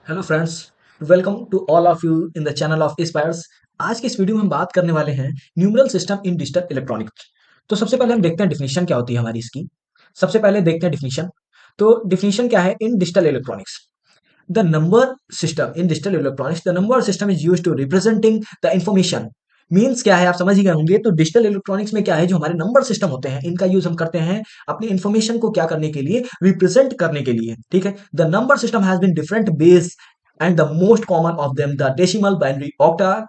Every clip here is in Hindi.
Hello friends, welcome to all of you in the channel of Aspires. आज के इस वीडियो में हम बात करने वाले हैं numeral system in digital electronics. तो सबसे पहले हम देखते हैं डिफिनीशन क्या होती है हमारी इसकी। सबसे पहले देखते हैं डिफिनीशन। तो डिफिनीशन क्या है in digital electronics? The number system in digital electronics, the number system is used to representing the information. Means क्या है आप समझ ही गए होंगे। तो डिजिटल इलेक्ट्रॉनिक्स में क्या है, जो हमारे नंबर सिस्टम होते हैं इनका यूज हम करते हैं अपनी इंफॉर्मेशन को क्या करने के लिए, रिप्रेजेंट करने के लिए। ठीक है, the number system has been different base and the most common of them the decimal, binary, octal,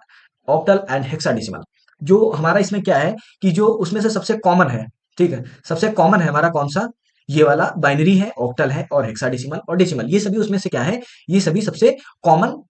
octal and hexadecimal. जो हमारा इसमें क्या है कि जो उसमें से सबसे कॉमन है, ठीक है, सबसे कॉमन है हमारा कौन सा, ये वाला बाइनरी है, ऑक्टल है और हेक्साडेसिमल और डेसिमल। ये सभी उसमें से क्या है, ये सभी सबसे कॉमन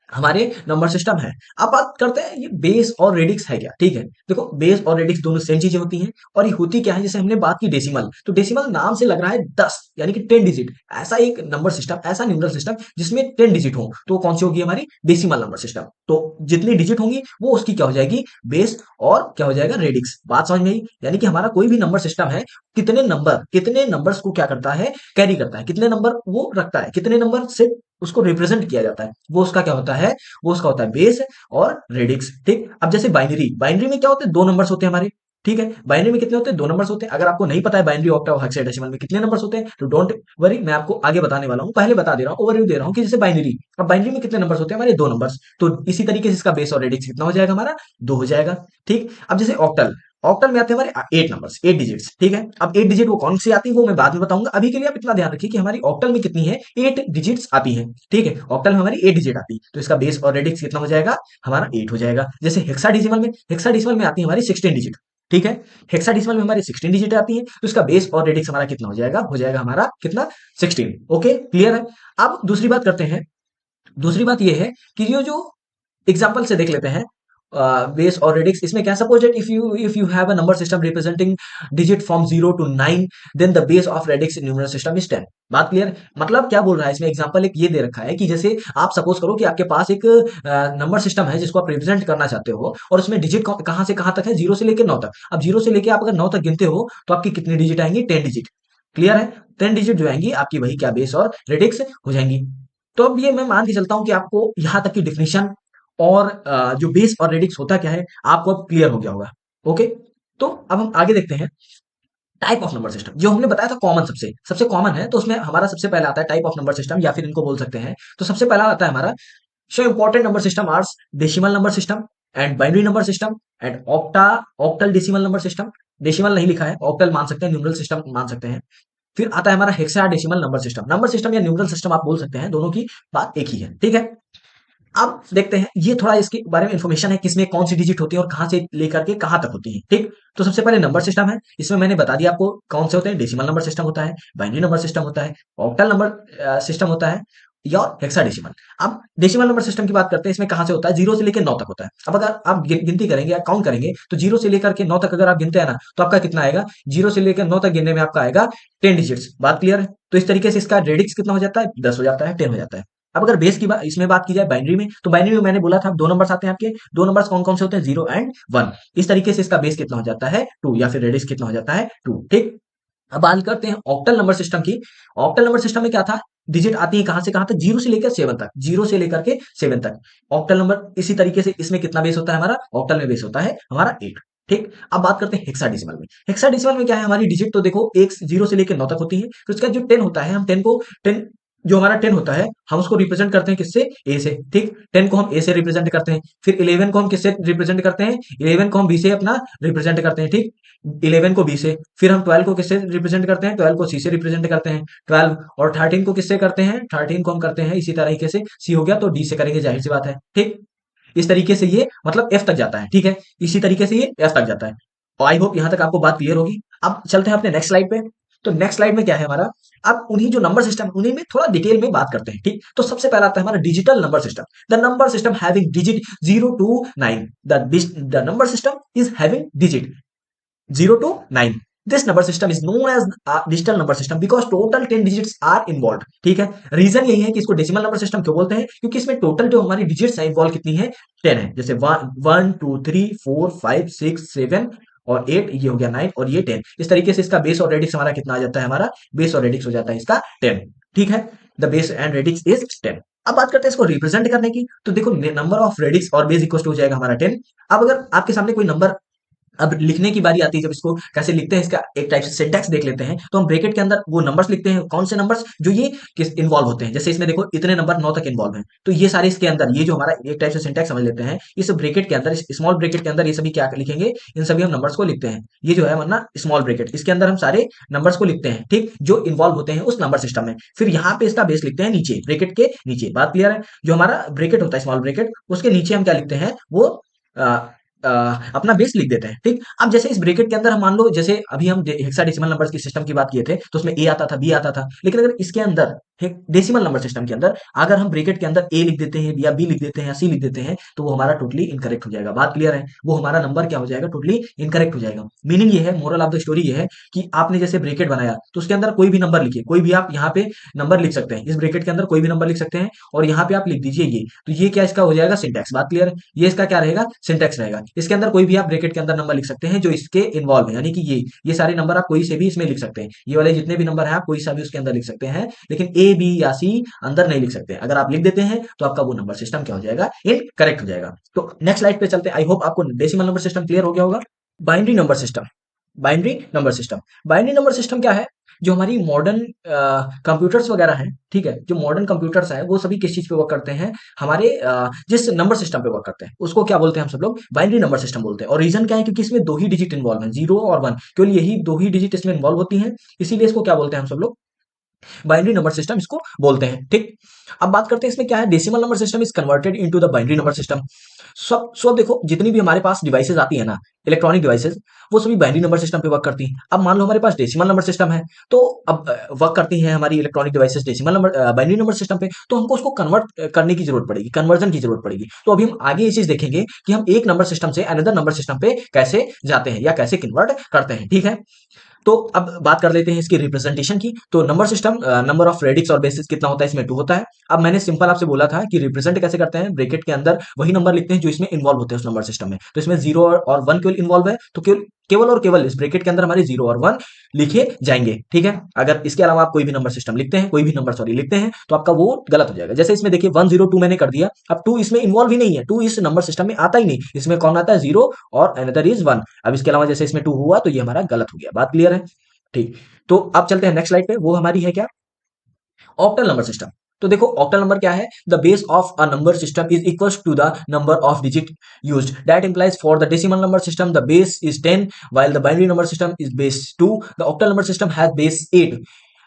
हमारे नंबर सिस्टम है। अब बात करते हैं ये बेस और रेडिक्स है क्या। ठीक है, देखो बेस और रेडिक्स दोनों सेम चीजें होती हैं। और ये होती क्या है, जैसे हमने बात की डेसिमल, तो डेसिमल नाम से लग रहा है 10 यानी कि 10 डिजिट। ऐसा एक नंबर सिस्टम, ऐसा न्यूमरल सिस्टम जिसमें 10 डिजिट हो, तो कौन सी होगी हमारी डेसिमल नंबर सिस्टम। तो जितनी डिजिट होंगी वो उसकी क्या हो जाएगी, बेस, और क्या हो जाएगा, रेडिक्स। बात समझ में आई? यानी कि हमारा कोई भी नंबर सिस्टम है, कितने नंबर्स को क्या करता है, कैरी करता है, कितने नंबर वो रखता है, कितने नंबर से उसको रिप्रेजेंट किया जाता है, वो उसका क्या होता है, वो उसका होता है बेस और रेडिक्स। ठीक, अब जैसे बाइनरी, बाइनरी में क्या होते हैं, दो नंबर्स होते हैं हमारे। ठीक है, बाइनरी में कितने होते हैं, दो नंबर्स होते हैं। अगर आपको नहीं पता है बाइनरी, ऑक्टा और हेक्साडेसिमल में कितने नंबर्स होते हैं, तो डोंट वरी, मैं आपको आगे बताने वाला हूं। पहले बता दे रहा हूं, ओवरव्यू दे रहा हूं कि जैसे बाइनरी, अब बाइनरी में कितने नंबर्स होते हैं हमारे, दो नंबर्स। तो इसी तरीके से इसका बेस और रेडिक्स कितना हो जाएगा हमारा, दो हो जाएगा। ठीक, अब जैसे ऑक्टल, ऑक्टल में आते हैं हमारे 8 नंबर्स, 8 डिजिट्स। ठीक है, अब 8 डिजिट वो कौन सी आती है वो मैं बाद में बताऊंगा। अभी के लिए आप इतना ध्यान रखिए कि हमारी ऑक्टल में कितनी है, 8 डिजिट्स आती है। ठीक है, ऑक्टल में हमारी 8 डिजिट आती है, तो इसका बेस और रेडिक्स कितना हो जाएगा, हमारा 8 हो जाएगा। जैसे हेक्साडेसिमल में, हेक्साडेसिमल में आती है हमारी 16 डिजिट। ठीक है, हेक्साडेसिमल में हमारी 16 डिजिट आती है, तो इसका बेस और रेडिक्स हमारा कितना हो जाएगा हमारा कितना, 16। ओके, क्लियर है? अब दूसरी बात करते हैं। दूसरी बात ये है कि ये जो एग्जाम्पल से देख लेते हैं बेस और रेडिक्स। इसमें क्या, suppose that if you have a number system representing digit from 0 to 9, then the base of radix numeral system is 10। बात क्लियर? मतलब क्या बोल रहा है इसमें, एग्जांपल एक ये दे रखा है कि जैसे आप सपोज करो कि आपके पास एक नंबर सिस्टम है जिसको आप रिप्रेजेंट करना चाहते हो, और उसमें डिजिट कहां से कहां तक है, 0 से लेकर 9 तक। अब 0 से लेकर आप अगर 9 तक गिनते हो तो आपकी कितनी डिजिट आएंगी, 10 डिजिट। क्लियर है? 10 डिजिट जो आएंगी आपकी, वही क्या, बेस और रेडिक्स हो जाएंगी। तो अब ये मैं मान के चलता हूं कि आपको यहां तक की डिफिनेशन और जो बेस और रेडिक्स होता क्या है आपको अब क्लियर हो गया होगा। ओके, तो अब हम आगे देखते हैं टाइप ऑफ नंबर सिस्टम। जो हमने बताया था कॉमन, सबसे सबसे कॉमन है, तो उसमें हमारा सबसे पहला आता है टाइप ऑफ नंबर सिस्टम, या फिर इनको बोल सकते हैं। तो सबसे पहला आता है हमारा, so important number system are decimal number system and binary number system and octal decimal number system. Decimal नहीं लिखा है, ऑक्टल मान सकते हैं, न्यूमरल सिस्टम मान सकते हैं। फिर आता है हमारा hexadecimal number system. Number system या न्यूमरल सिस्टम आप बोल सकते हैं, दोनों की बात एक ही है। ठीक है, अब देखते हैं, ये थोड़ा इसके बारे में इंफॉर्मेशन है, किसमें कौन सी डिजिट होती है और कहां से लेकर के कहां तक होती है। ठीक, तो सबसे पहले नंबर सिस्टम है। इसमें मैंने बता दिया आपको कौन से होते हैं, डेसिमल नंबर सिस्टम होता है, बाइनरी नंबर सिस्टम होता है, ऑक्टल नंबर सिस्टम होता है, या हेक्साडेसिमल। अब डेसिमल नंबर सिस्टम की बात करते हैं, इसमें कहां से होता है, 0 से लेकर 9 तक होता है। अब अगर आप गिनती करेंगे या काउंट करेंगे, तो 0 से लेकर के 9 तक अगर आप गिनते हैं ना, तो आपका कितना आएगा, 0 से लेकर 9 तक गिनने में आपका आएगा 10 डिजिट्स। बात क्लियर है? तो इस तरीके से इसका रेडिक्स कितना हो जाता है, 10 हो जाता है, 10 हो जाता है। अब अगर बेस की बात, इसमें बात की जाए बाइनरी में, तो बाइनरी में मैंने बोला था दो नंबर्स आते हैं आपके। दो नंबर्स कौन कौन से होते हैं, 0 and 1। इस तरीके से इसका बेस कितना हो जाता है, 2, या फिर रेडिक्स कितना हो जाता है, 2। ठीक, अब बात करते हैं ऑक्टल नंबर सिस्टम की। ऑक्टल नंबर सिस्टम में क्या था, डिजिट आती है कहां से कहां तक, 0 से लेकर 7 तक, 0 से लेकर के 7 तक। ऑक्टल नंबर इसी तरीके से, इसमें कितना बेस होता है हमारा, ऑक्टल में बेस होता है हमारा 8। ठीक, अब बात करते हैं हेक्साडेसिमल में। हेक्साडेसिमल में क्या है, हमारी डिजिट तो देखो एक 0 से लेकर 9 तक होती है। फिर उसका जो 10 होता है, हम 10 को 10, जो हमारा 10 होता है, हम उसको रिप्रेजेंट करते हैं किससे, ए से। ठीक, 10 को हम ए से रिप्रेजेंट करते हैं। फिर 11 को हम किससे रिप्रेजेंट करते हैं, 11 को हम बी से अपना रिप्रेजेंट करते हैं। ठीक, 11 को बी से। फिर हम 12 को किससे रिप्रेजेंट करते हैं, 12 को सी से रिप्रेजेंट करते हैं। 12 और 13 को किससे करते हैं, 13 को हम करते हैं इसी तरीके से, सी हो गया तो डी से करेंगे, जाहिर सी बात है। ठीक, इस तरीके से ये मतलब एफ तक जाता है। ठीक है, इसी तरीके से ये एफ तक जाता है। और आई होप यहां तक आपको बात क्लियर होगी। अब चलते हैं अपने नेक्स्ट स्लाइड पे। तो नेक्स्ट स्लाइड में क्या है हमारा, अब उन्हीं जो नंबर सिस्टम, उन्हीं में थोड़ा डिटेल में बात करते हैं। ठीक, तो सबसे पहला आता है हमारा digital number system. The number system having digit 0 to 9। The number system is having digit 0 to 9। This number system is known as digital number system because total 10 digits are involved। ठीक है, रीजन यही है कि इसको डेसिमल नंबर सिस्टम क्यों बोलते हैं, क्योंकि इसमें टोटल जो हमारी डिजिट्स है इन्वॉल्व कितनी है, 10 है। जैसे 1 1 2 3 4 5 6 7 और 8, ये हो गया 9 और ये 10। इस तरीके से इसका बेस और रेडिक्स हमारा कितना आ जाता है, हमारा बेस और रेडिक्स हो जाता है इसका 10। ठीक है। The base and radix is 10। अब बात करते हैं इसको रिप्रेजेंट करने की। तो देखो नंबर ऑफ रेडिक्स और बेस इक्वल टू हो जाएगा हमारा 10। अब अगर आपके सामने कोई नंबर, अब लिखने की बारी आती है, जब इसको कैसे लिखते हैं इसका एक टाइप से सिंटैक्स देख लेते हैं। तो हम ब्रैकेट के अंदर वो नंबर्स लिखते हैं, कौन से नंबर्स जो ये किस इन्वॉल्व होते हैं। जैसे इसमें देखो इतने नंबर 9 तक इन्वॉल्व हैं, तो ये सारे इसके अंदर, ये जो हमारा एक टाइप से सिंटैक्स समझ लेते हैं, इस ब्रैकेट के अंदर, इस स्मॉल ब्रैकेट के अंदर ये सभी क्या लिखेंगे, इन सभी हम नंबर्स को लिखते हैं। ये जो है वरना स्मॉल ब्रैकेट, इसके अंदर हम सारे नंबर्स को लिखते हैं, ठीक, जो इन्वॉल्व होते हैं उस नंबर सिस्टम में। फिर यहाँ पे इसका बेस लिखते हैं नीचे, ब्रैकेट के नीचे। बात क्लियर है? जो हमारा ब्रैकेट होता है स्मॉल ब्रैकेट, उसके नीचे हम क्या लिखते हैं, वो अ, अपना बेस लिख देते हैं, ठीक। अब जैसे इस ब्रैकेट के अंदर हम मान लो, जैसे अभी हम हेक्साडेसिमल नंबर्स की सिस्टम की बात किए थे, तो उसमें ए आता था, बी आता था। लेकिन अगर इसके अंदर डेसिमल नंबर सिस्टम के अंदर अगर हम ब्रैकेट के अंदर ए लिख देते हैं या बी लिख देते हैं या सी लिख देते हैं, तो वो हमारा टोटली इनकरेक्ट हो जाएगा। बात क्लियर है? वो हमारा नंबर क्या हो जाएगा, टोटली इनकरेक्ट हो जाएगा। मीनिंग ये है, मोरल ऑफ द स्टोरी ये है कि आपने जैसे ब्रैकेट बनाया तो उसके अंदर कोई भी नंबर लिखिए, कोई भी आप यहाँ पे नंबर लिख सकते हैं, इस ब्रैकेट के अंदर कोई भी नंबर लिख सकते हैं और यहाँ पे आप लिख दीजिए ये, तो ये क्या इसका हो जाएगा, सिंटैक्स। बात क्लियर है? ये इसका क्या रहेगा, सिंटैक्स रहेगा। इसके अंदर कोई भी आप ब्रैकेट के अंदर नंबर लिख सकते हैं जो इसके इन्वॉल्व है, यानी कि ये सारे नंबर आप कोई से भी इसमें लिख सकते हैं। ये वाले जितने भी नंबर है आप कोई सा भी उसके अंदर लिख सकते हैं, लेकिन ए बी या सी अंदर नहीं लिख सकते। अगर आप लिख देते हैं तो आपका वो नंबर सिस्टम क्या हो जाएगा, इनकरेक्ट हो जाएगा। तो नेक्स्ट स्लाइड पे चलते हैं। आई होप आपको डेसिमल नंबर सिस्टम क्लियर हो गया होगा। Binary number system. Binary number system, binary number system क्या है, जो हमारी मॉडर्न कंप्यूटर्स वगैरह हैं, ठीक है, जो मॉडर्न कंप्यूटर्स हैं वो सभी किस चीज पे वर्क करते हैं, हमारे जिस नंबर सिस्टम पे वर्क करते हैं उसको क्या बोलते हैं, हम सब लोग बाइनरी नंबर सिस्टम बोलते हैं। और रीजन क्या है, क्योंकि इसमें दो ही डिजिट इन्वॉल्व हैं, 0 और 1, केवल यही दो ही डिजिट इसमें इन्वॉल्व होती हैं, इसीलिए इसको क्या बोलते हैं हम सब लोग, बाइनरी नंबर सिस्टम इसको बोलते हैं, ठीक। अब बात करते हैं इसमें क्या है, decimal number system is converted into the binary number system. सब देखो जितनी भी हमारे पास डिवाइसेज आती है ना, इलेक्ट्रॉनिक डिवाइसेज, वो सभी बाइनरी नंबर सिस्टम पे वर्क करती हैं। अब मान लो हमारे पास डेसिमल नंबर सिस्टम है, तो अब वर्क करती हैं हमारी electronic devices decimal number binary number system पे, तो हमको उसको कन्वर्ट करने की जरूरत पड़ेगी, कन्वर्जन की जरूरत पड़ेगी। तो अभी हम आगे ये चीज देखेंगे कि हम एक नंबर सिस्टम से अनदर नंबर सिस्टम पे कैसे जाते हैं या कैसे कन्वर्ट करते हैं, ठीक है। तो अब बात कर लेते हैं इसकी रिप्रेजेंटेशन की। तो number system, number of radix और बेसिस कितना होता है, इसमें 2 होता है। अब मैंने सिंपल आपसे बोला था कि रिप्रेजेंट कैसे करते हैं, ब्रैकेट के अंदर वही नंबर लिखते हैं जो इसमें इन्वॉल्व होते हैं उस नंबर सिस्टम में। तो इसमें 0 और 1 केवल इन्वॉल्व है, तो केवल केवल और केवल इस ब्रैकेट के अंदर हमारे 0 और 1 लिखे जाएंगे, ठीक है। अगर इसके अलावा आप कोई भी नंबर सिस्टम लिखते हैं, कोई भी नंबर सॉरी लिखते हैं, तो आपका वो गलत हो जाएगा। जैसे इसमें देखिए 102 मैंने कर दिया, अब 2 इसमें इन्वॉल्व ही नहीं है, 2 इस नंबर सिस्टम में आता ही नहीं। इसमें कौन आता है, 0 और अनदर इज 1। अब इसके अलावा जैसे इसमें 2 हुआ तो ये हमारा गलत हो गया। बात क्लियर है? ठीक। तो अब चलते हैं नेक्स्ट स्लाइड पे, वो हमारी है क्या, ऑक्टल नंबर सिस्टम। तो देखो ऑक्टल नंबर क्या है, the base of a number system is equals to the number of digit used. That implies for the decimal number system the base is 10 while the binary number system is base 2। the octal number system has base 8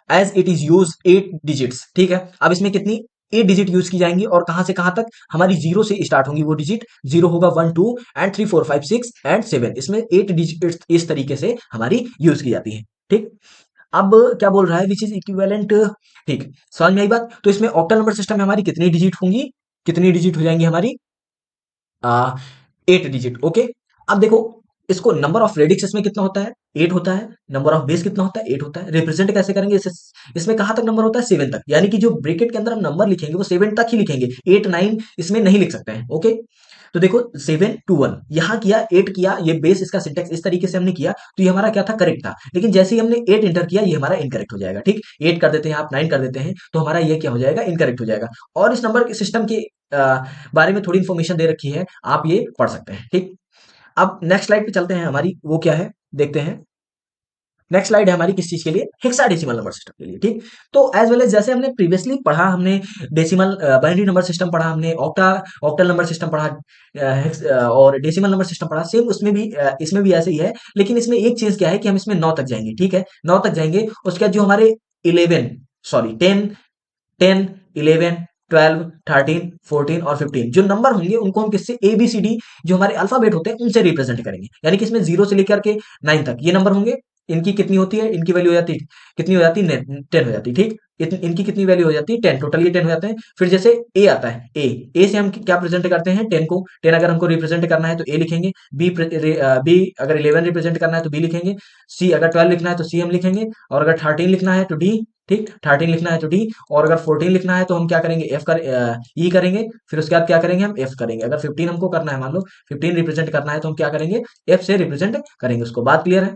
as it is used 8 digits, ठीक है। अब इसमें कितनी 8 डिजिट यूज की जाएंगी और कहां से कहां तक, हमारी 0 से स्टार्ट होंगी वो डिजिट, 0 होगा 1 2 एंड 3 4 5 6 एंड 7, इसमें 8 डिजिट इस तरीके से हमारी यूज की जाती है, ठीक। अब क्या बोल रहा है, विच इज इक्विवेलेंट, ठीक, समझ में आई बात। तो इसमें ऑक्टल नंबर सिस्टम में हमारी कितनी डिजिट होंगी, कितनी डिजिट हो जाएंगी हमारी, 8 डिजिट, ओके। अब देखो इसको नंबर ऑफ रेडिक्स इसमें कितना होता है, 8 होता है। नंबर ऑफ बेस कितना होता है, 8 होता है। रिप्रेजेंट कैसे करेंगे इसमें कहां तक नंबर होता है, 7 तक, यानी कि जो ब्रैकेट के अंदर हम नंबर लिखेंगे वो 7 तक ही लिखेंगे, 8 9 इसमें नहीं लिख सकते हैं, ओके। तो देखो 7 2 1 यहां किया, 8 किया, ये बेस इसका सिंटेक्स इस तरीके से हमने किया, तो ये हमारा क्या था, करेक्ट था। लेकिन जैसे ही हमने 8 इंटर किया, ये हमारा इनकरेक्ट हो जाएगा, ठीक। 8 कर देते हैं आप, 9 कर देते हैं, तो हमारा ये क्या हो जाएगा, इनकरेक्ट हो जाएगा। और इस नंबर के सिस्टम के बारे में थोड़ी इंफॉर्मेशन दे रखी है, आप ये पढ़ सकते हैं, ठीक। अब नेक्स्ट स्लाइड पे चलते हैं, हमारी वो क्या है देखते हैं। नेक्स्ट स्लाइड है हमारी किस चीज के लिए, हेक्साडेसिमल नंबर सिस्टम के लिए, ठीक। तो एज वेल एज जैसे हमने प्रीवियसली पढ़ा, हमने डेसिमल बाइनरी नंबर सिस्टम पढ़ा, हमने ऑक्टल नंबर सिस्टम पढ़ा, और डेसिमल नंबर सिस्टम पढ़ा, सेम उसमें भी इसमें भी ऐसे ही है। लेकिन इसमें एक चीज क्या है कि हम इसमें 9 तक जाएंगे, ठीक है, 9 तक जाएंगे। उसके बाद जो हमारे 11 सॉरी 10 10 11 12 13 14 और 15 जो नंबर होंगे उनको हम किससे, ए बी सी डी जो हमारे अल्फाबेट होते हैं उनसे रिप्रेजेंट करेंगे। यानी कि इसमें 0 से लेकर के 9 तक ये नंबर होंगे। इनकी कितनी होती है, इनकी वैल्यू हो जाती है, कितनी हो जाती है, 10 हो जाती है, ठीक। इनकी कितनी वैल्यू हो जाती है, 10, टोटल ये 10 हो जाते हैं। फिर जैसे ए आता है, ए से हम क्या प्रेजेंट करते हैं, 10 को, 10 अगर हमको रिप्रेजेंट करना है तो ए लिखेंगे। बी अगर 11 रिप्रेजेंट करना है तो बी लिखेंगे। सी अगर 12 लिखना है तो सी हम लिखेंगे। और अगर 13 लिखना है तो डी, ठीक, 13 लिखना है तो डी। और अगर 14 लिखना है तो हम क्या करेंगे, एफ कर ई करेंगे। फिर उसके बाद क्या करेंगे, हम एफ करेंगे। अगर 15 हमको करना है, मान लो 15 रिप्रेजेंट करना है तो हम क्या करेंगे, एफ से रिप्रेजेंट करेंगे उसको। बात क्लियर है?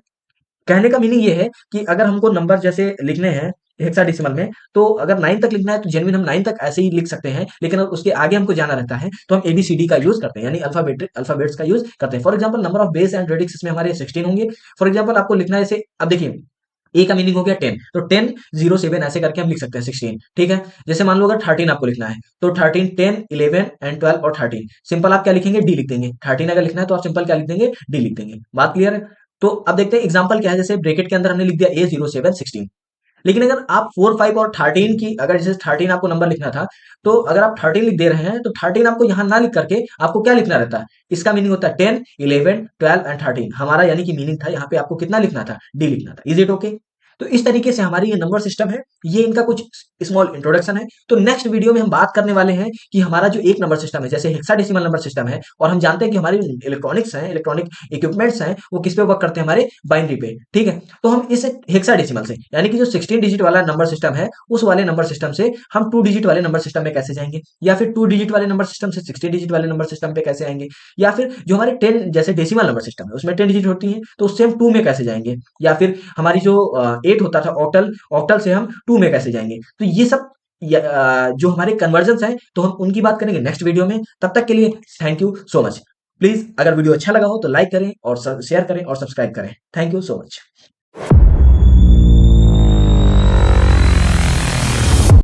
कहने का मीनिंग ये है कि अगर हमको नंबर जैसे लिखने हैं हेक्साडेसिमल में, तो अगर 9 तक लिखना है तो जेन्युइन हम 9 तक ऐसे ही लिख सकते हैं, लेकिन अगर उसके आगे हमको जाना रहता है तो हम एबीसीडी का यूज करते हैं, यानी अल्फाबेट्स का यूज करते हैं। For example number of base and radix इसमें हमारे 16 होंगे। फॉर एग्जाम्पल आपको लिखना है जैसे, अब देखिए ए का मीनिंग हो गया 10, तो 10 0 7 ऐसे करके हम लिख सकते हैं 16, ठीक है। जैसे मान लो अगर 13 आपको लिखना है तो 13 10 11 एंड 12 और 13, सिंपल आप क्या लिखेंगे, डी लिख देंगे। 13 अगर लिखना है तो आप सिंपल क्या लिख देंगे, डी लिख देंगे। बात क्लियर है। तो अब देखते हैं एग्जाम्पल क्या है। जैसे ब्रेकेट के अंदर हमने लिख दिया ए 0 7 16, लेकिन अगर आप 4 5 और 13 की, अगर जैसे 13 आपको नंबर लिखना था, तो अगर आप 13 लिख दे रहे हैं तो 13 आपको यहां ना लिख करके आपको क्या लिखना रहता है, इसका मीनिंग होता है 10 11 12 एंड 13, हमारा यानी कि मीनिंग था यहाँ पे आपको कितना लिखना था, डी लिखना था। Is it okay? तो इस तरीके से हमारी ये नंबर सिस्टम है, ये इनका कुछ स्मॉल इंट्रोडक्शन है। तो नेक्स्ट वीडियो में हम बात करने वाले हैं कि हमारा जो एक नंबर सिस्टम है, जैसे हेक्साडेसिमल नंबर सिस्टम है, और हम जानते हैं कि हमारी इलेक्ट्रॉनिक्स हैं, इलेक्ट्रॉनिक इक्विपमेंट्स हैं, वो किस पे वर्क करते हैं, हमारे बाइनरी पे, ठीक है। तो हम इस हेक्साडेसिमल से, यानी कि जो 16 डिजिट वाला नंबर सिस्टम है, उस वाले नंबर सिस्टम से हम 2 डिजिट वाले नंबर सिस्टम में कैसे जाएंगे, या फिर 2 डिजिट वाले नंबर सिस्टम से 60 डिजिट वाले नंबर सिस्टम पे कैसे आएंगे, या फिर जो हमारे 10 जैसे डेसिमल नंबर सिस्टम है उसमें 10 डिजिट होती है तो उससे हम 2 में कैसे जाएंगे, या फिर हमारी जो 8 होता था ऑक्टल, ऑक्टल से हम 2 में कैसे जाएंगे। तो ये सब जो हमारे कन्वर्जन हैं तो हम उनकी बात करेंगे नेक्स्ट वीडियो में। तब तक के लिए thank you so much. Please अगर वीडियो अच्छा लगा हो तो लाइक करें और शेयर करें और सब्सक्राइब करें। Thank you so much.